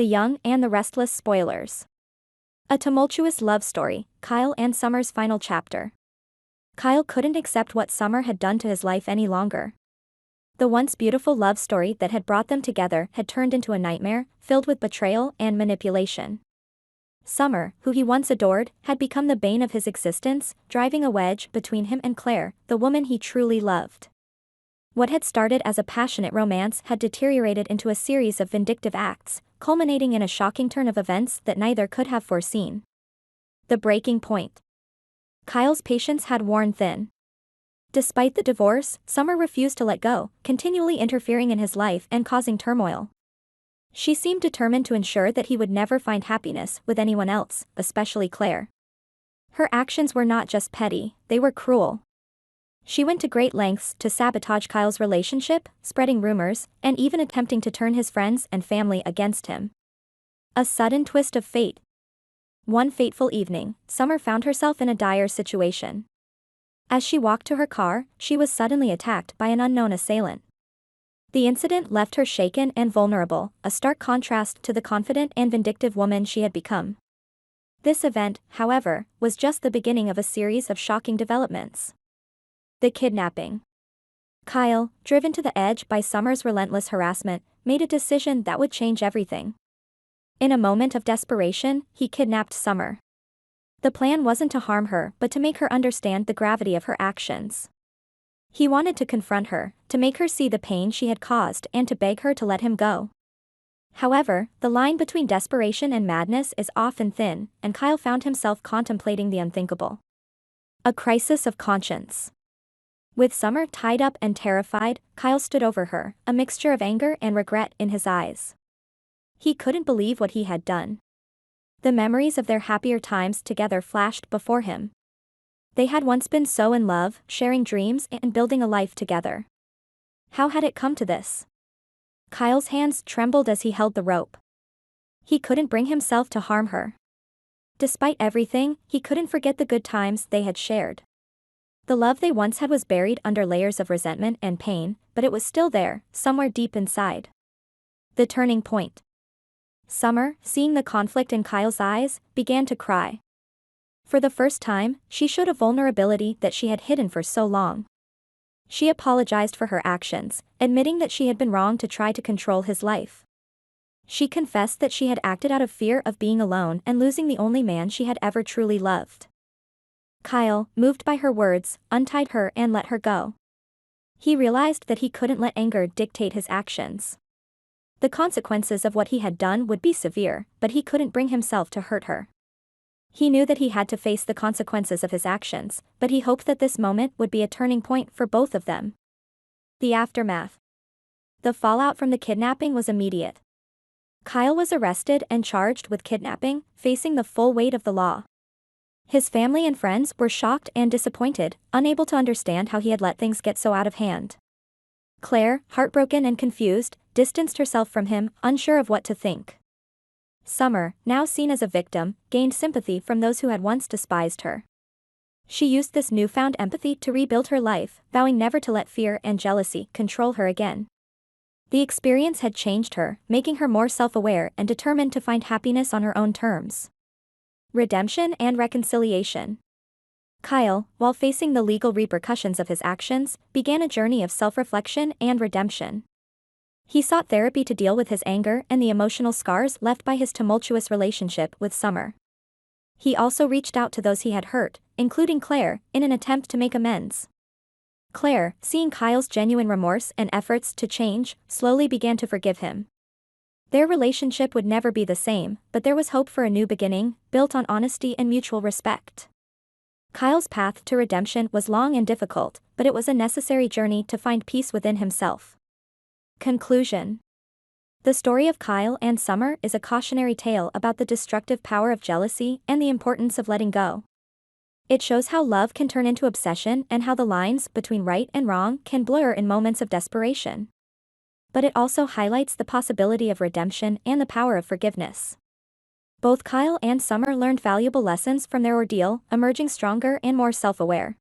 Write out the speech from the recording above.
the Young and the Restless spoilers. A tumultuous love story, Kyle and Summer's final chapter. Kyle couldn't accept what Summer had done to his life any longer. The once beautiful love story that had brought them together had turned into a nightmare, filled with betrayal and manipulation. Summer, who he once adored, had become the bane of his existence, driving a wedge between him and Claire, the woman he truly loved. What had started as a passionate romance had deteriorated into a series of vindictive acts, culminating in a shocking turn of events that neither could have foreseen. The breaking point. Kyle's patience had worn thin. Despite the divorce, Summer refused to let go, continually interfering in his life and causing turmoil. She seemed determined to ensure that he would never find happiness with anyone else, especially Claire. Her actions were not just petty, they were cruel. She went to great lengths to sabotage Kyle's relationship, spreading rumors, and even attempting to turn his friends and family against him. A sudden twist of fate. One fateful evening, Summer found herself in a dire situation. As she walked to her car, she was suddenly attacked by an unknown assailant. The incident left her shaken and vulnerable, a stark contrast to the confident and vindictive woman she had become. This event, however, was just the beginning of a series of shocking developments. The kidnapping. Kyle, driven to the edge by Summer's relentless harassment, made a decision that would change everything. In a moment of desperation, he kidnapped Summer. The plan wasn't to harm her but to make her understand the gravity of her actions. He wanted to confront her, to make her see the pain she had caused and to beg her to let him go. However, the line between desperation and madness is often thin, and Kyle found himself contemplating the unthinkable. A crisis of conscience. With Summer tied up and terrified, Kyle stood over her, a mixture of anger and regret in his eyes. He couldn't believe what he had done. The memories of their happier times together flashed before him. They had once been so in love, sharing dreams and building a life together. How had it come to this? Kyle's hands trembled as he held the rope. He couldn't bring himself to harm her. Despite everything, he couldn't forget the good times they had shared. The love they once had was buried under layers of resentment and pain, but it was still there, somewhere deep inside. The turning point. Summer, seeing the conflict in Kyle's eyes, began to cry. For the first time, she showed a vulnerability that she had hidden for so long. She apologized for her actions, admitting that she had been wrong to try to control his life. She confessed that she had acted out of fear of being alone and losing the only man she had ever truly loved. Kyle, moved by her words, untied her and let her go. He realized that he couldn't let anger dictate his actions. The consequences of what he had done would be severe, but he couldn't bring himself to hurt her. He knew that he had to face the consequences of his actions, but he hoped that this moment would be a turning point for both of them. The aftermath. The fallout from the kidnapping was immediate. Kyle was arrested and charged with kidnapping, facing the full weight of the law. His family and friends were shocked and disappointed, unable to understand how he had let things get so out of hand. Claire, heartbroken and confused, distanced herself from him, unsure of what to think. Summer, now seen as a victim, gained sympathy from those who had once despised her. She used this newfound empathy to rebuild her life, vowing never to let fear and jealousy control her again. The experience had changed her, making her more self-aware and determined to find happiness on her own terms. Redemption and reconciliation. Kyle, while facing the legal repercussions of his actions, began a journey of self-reflection and redemption. He sought therapy to deal with his anger and the emotional scars left by his tumultuous relationship with Summer. He also reached out to those he had hurt, including Claire, in an attempt to make amends. Claire, seeing Kyle's genuine remorse and efforts to change, slowly began to forgive him. Their relationship would never be the same, but there was hope for a new beginning, built on honesty and mutual respect. Kyle's path to redemption was long and difficult, but it was a necessary journey to find peace within himself. Conclusion. The story of Kyle and Summer is a cautionary tale about the destructive power of jealousy and the importance of letting go. It shows how love can turn into obsession and how the lines between right and wrong can blur in moments of desperation. But it also highlights the possibility of redemption and the power of forgiveness. Both Kyle and Summer learned valuable lessons from their ordeal, emerging stronger and more self-aware.